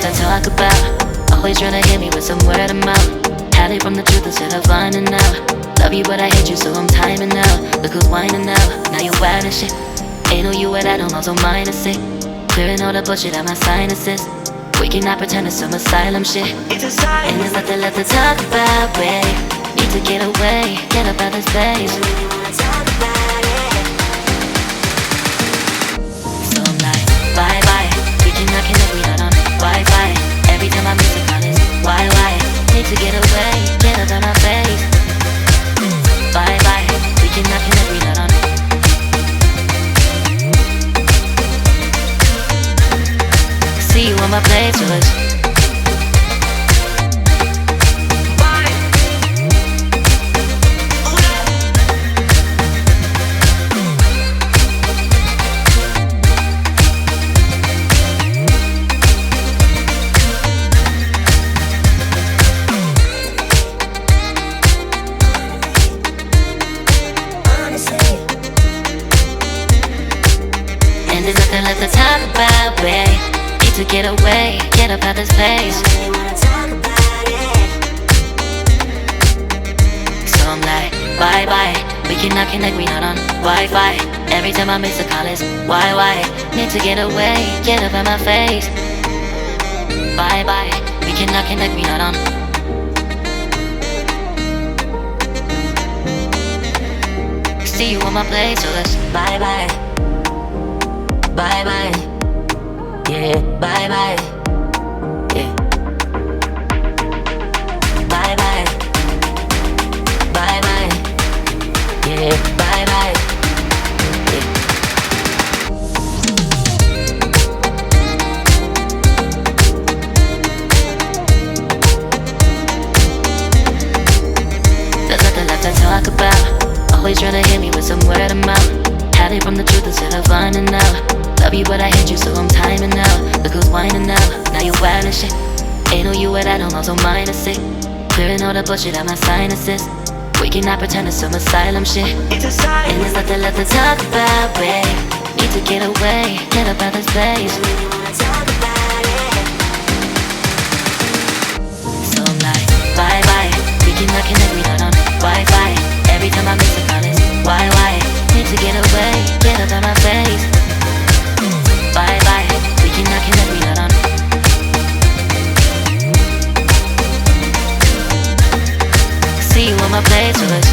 to talk about. Always trying to hit me with some word of mouth. Hide from the truth instead of finding out. Love you but I hate you so I'm timing out. Look who's whining now, now you wild and shit. Ain't no you at I don't know, so mine is sick. Clearing all the bullshit out my sinuses. We cannot pretend it's some asylum shit. It's a sign. And there's nothing left to talk about, babe. Need to get away, get up out this place. So I'm like, bye bye. We cannot connect, we not on Wi-Fi. Every time I miss a call is why? Need to get away, get up out my face. Bye bye. We cannot connect, we not on. See you on my playlist. And there's nothing left to talk about, babe. Need to get away, get up out this place. So I'm like, bye bye. We cannot connect, we not on Wi-Fi. Every time I miss a call is why? Need to get away, get up out my face. Bye bye. We cannot connect, we not on. See you on my playlist. Bye bye. Bye bye. Yeah, bye bye. Yeah. Bye bye. Bye bye. Yeah, bye bye. Yeah. There's nothing left to talk about. Always trying to hit me with some word of mouth. Hide from the truth instead of finding out. Love you but I hate you so I'm timing out. Look who's whining now, now you wild and shit. Ain't no you at I don't know, so mine is sick. Clearing all the bullshit out my sinuses. We cannot pretend it's some asylum shit. It's a sign. And there's nothing left to talk about, babe. Need to get away, get up out this place. So I'm like, bye bye. We cannot connect, we not on Wi-Fi. Every time I miss a call is why? Need to get away, get up out my face. Bye bye. We cannot connect, we not on. See you on my playlist.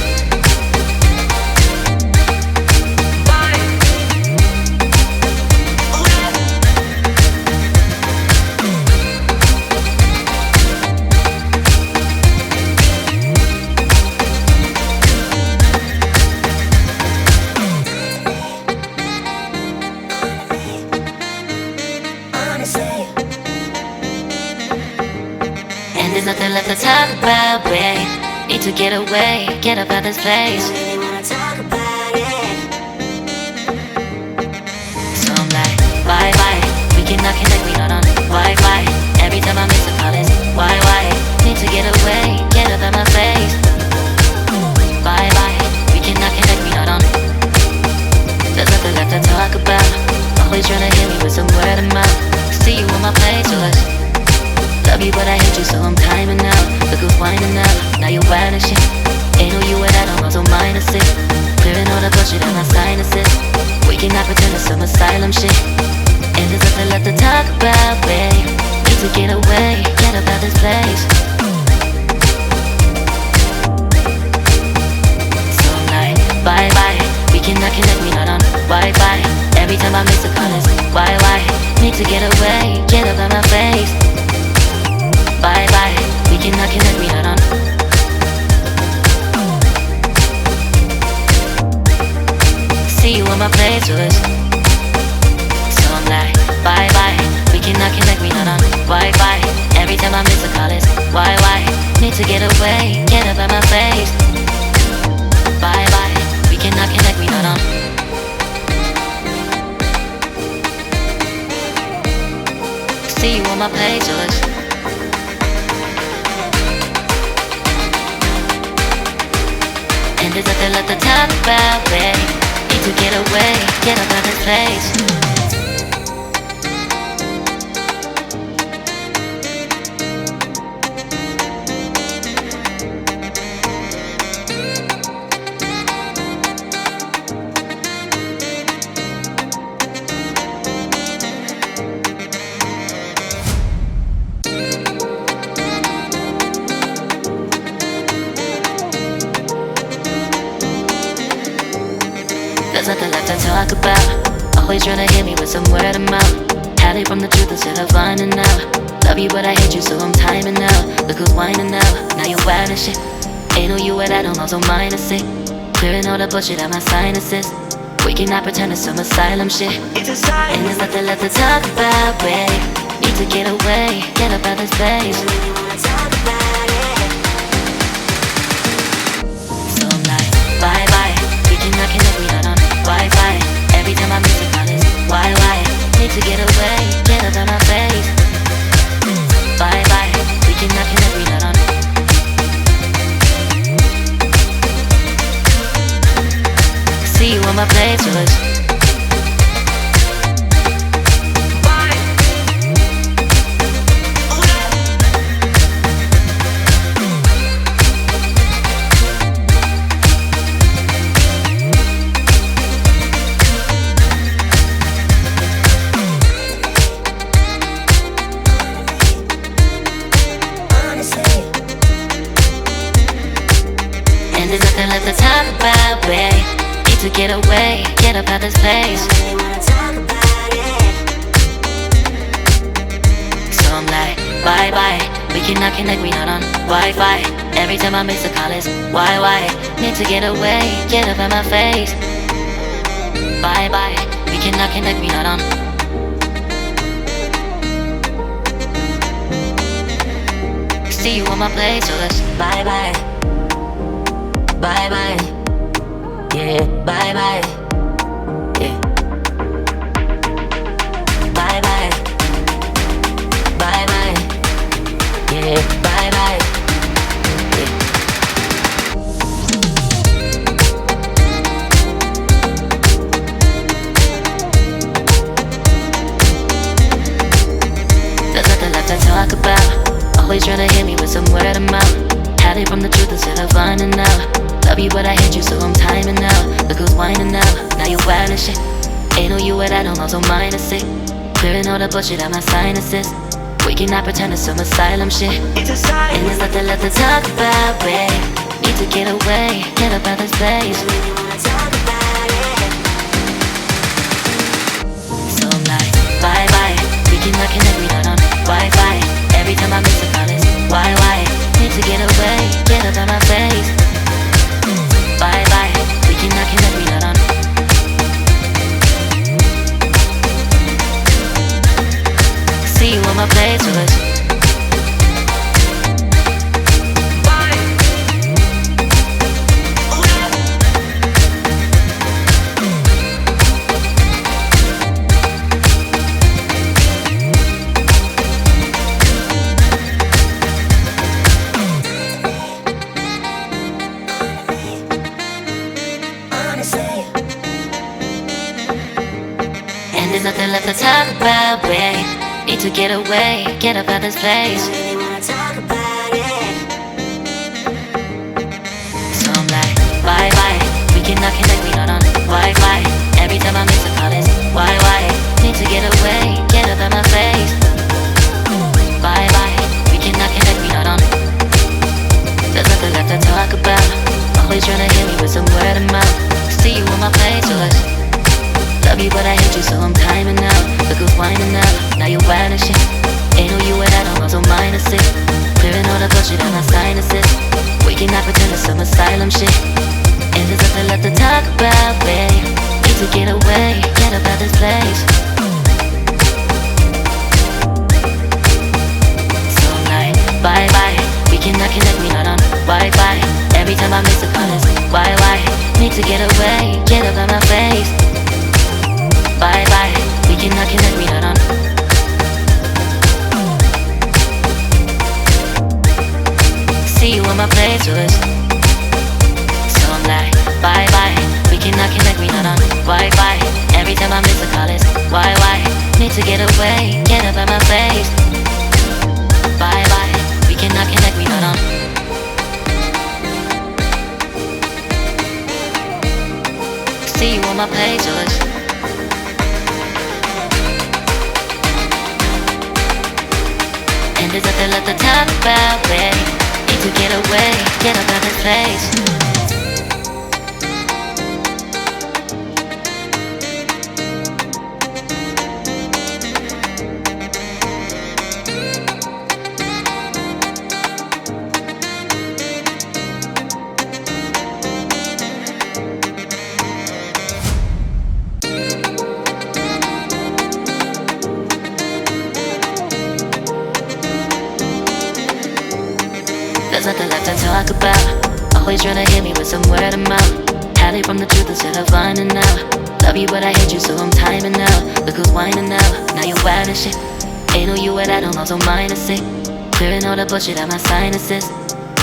And there's nothing left to talk about, babe. Need to get away, get up out this place. So I'm like, bye bye. We cannot connect, we not on Wi-Fi. Every time I miss a call is why? Need to get away, get up out my face. Bye bye. We cannot connect, we not on. There's nothing left to talk about. Always trying to hit me with some word of mouth. See you on my playlist. Love you but I hate you so I'm timing out. Look who's whining now, now you wild and shit. Ain't no you at I don't know, so mine is sick. Clearing all the bullshit out my sinuses. We cannot pretend it's some asylum shit. And there's nothing left to talk about, babe. Need to get away, get up out this place. So I'm like, bye bye. We cannot connect, we not on Wi-Fi. Every time I miss a call is why? Need to get away, get up out my face. Bye bye. We cannot connect, we not on. See you on my playlist. So I'm like, bye bye. We cannot connect, we not on Wi-Fi. Every time I miss a call is why? Need to get away, get up out my face. Bye bye. We cannot connect, we not on. See you on my playlist. And there's nothing left to talk about, babe. Need to get away, get up out this place. There's nothing left to talk about. Always trying to hit me with some word of mouth. Hide from the truth instead of finding out. Love you but I hate you so I'm timing out. Look who's whining now, now you're wild and shit. Ain't no you without no so minus it. Clearing all the bullshit out my sinuses. We cannot pretend it's some asylum shit. It's a sign. And there's nothing left to talk about, babe. Need to get away, get up out this place. Really wanna talk about it. So I'm like, bye bye. We cannot connect, we not on Wi-Fi. Every time I miss a call it's why? Need to get away, get up out my face. Bye bye. We cannot connect, we not on. See you on my playlist. And there's nothing left to talk about, babe. Need to get away, get up out this place. I really wanna talk about it. So I'm like, bye bye. We cannot connect, we not on Wi-Fi. Every time I miss a call it's why? Need to get away, get up out my face. Bye bye. We cannot connect, we not on. See you on my playlist. Bye bye. Bye bye. Yeah, bye bye. Yeah. Bye bye. Bye bye. Yeah, bye bye. Yeah. There's nothing left to talk about. Always trying to hit me with some word of mouth. Hide from the truth instead of finding out. Love you but I hate you so I'm timing out. Look who's whining now, now you're wild and shit. Ain't no you without no so minus it. Clearing all the bullshit out my sinuses. We cannot pretend it's some asylum shit. It's a sign. And there's nothing left to talk about, babe. Need to get away, get up out this place. Really wanna talk about it. So I'm like, bye bye. We cannot connect, we not on Wi-Fi. Every time I miss a call it's why? Need to get away, get up out my face. Bye bye, we cannot connect, we not on. See you on my playlist. And there's nothing left to talk about, babe. Need to get away, get up out this place. I really wanna talk about it. So I'm like, bye bye. We cannot connect, we not on Wi-Fi. Every time I miss a call it's why? Need to get away, get up out my face. Bye bye. We cannot connect, we not on. There's nothing left to talk about. Always trying to hit me with some word of mouth. See you on my playlist. Love you but I hate you so I'm timing out. Look who's whining now, now you're wild and shit. Ain't no you without no so minus it. Clearing all the bullshit out my sinuses. We cannot pretend it's some asylum shit. And there's nothing left to talk about, babe. Need to get away, get up out this place. So I'm like, bye bye. We cannot connect, we not on Wi-Fi. Every time I miss a call it's why? Need to get away, get up out my face. Bye bye, we cannot connect, we not on. See you on my playlist. So I'm like, bye bye, we cannot connect, we not on Wi-Fi. Every time I miss a call it's why? Need to get away, get up out my face. Bye bye, we cannot connect, we not on. See you on my playlist. And there's nothing left to talk about, babe. Need to get away, get up out this place. with some word of mouth. Hide it from the truth instead of finding out. Love you but I hate you so I'm timing out. Look who's whining now, now you're wild and shit. Ain't no you at I don't also minus it. Clearing all the bullshit out my sinuses.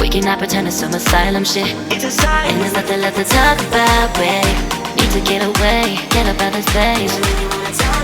We cannot pretend it's some asylum shit. And there's nothing left to talk about, babe. Need to get away, get up out of space.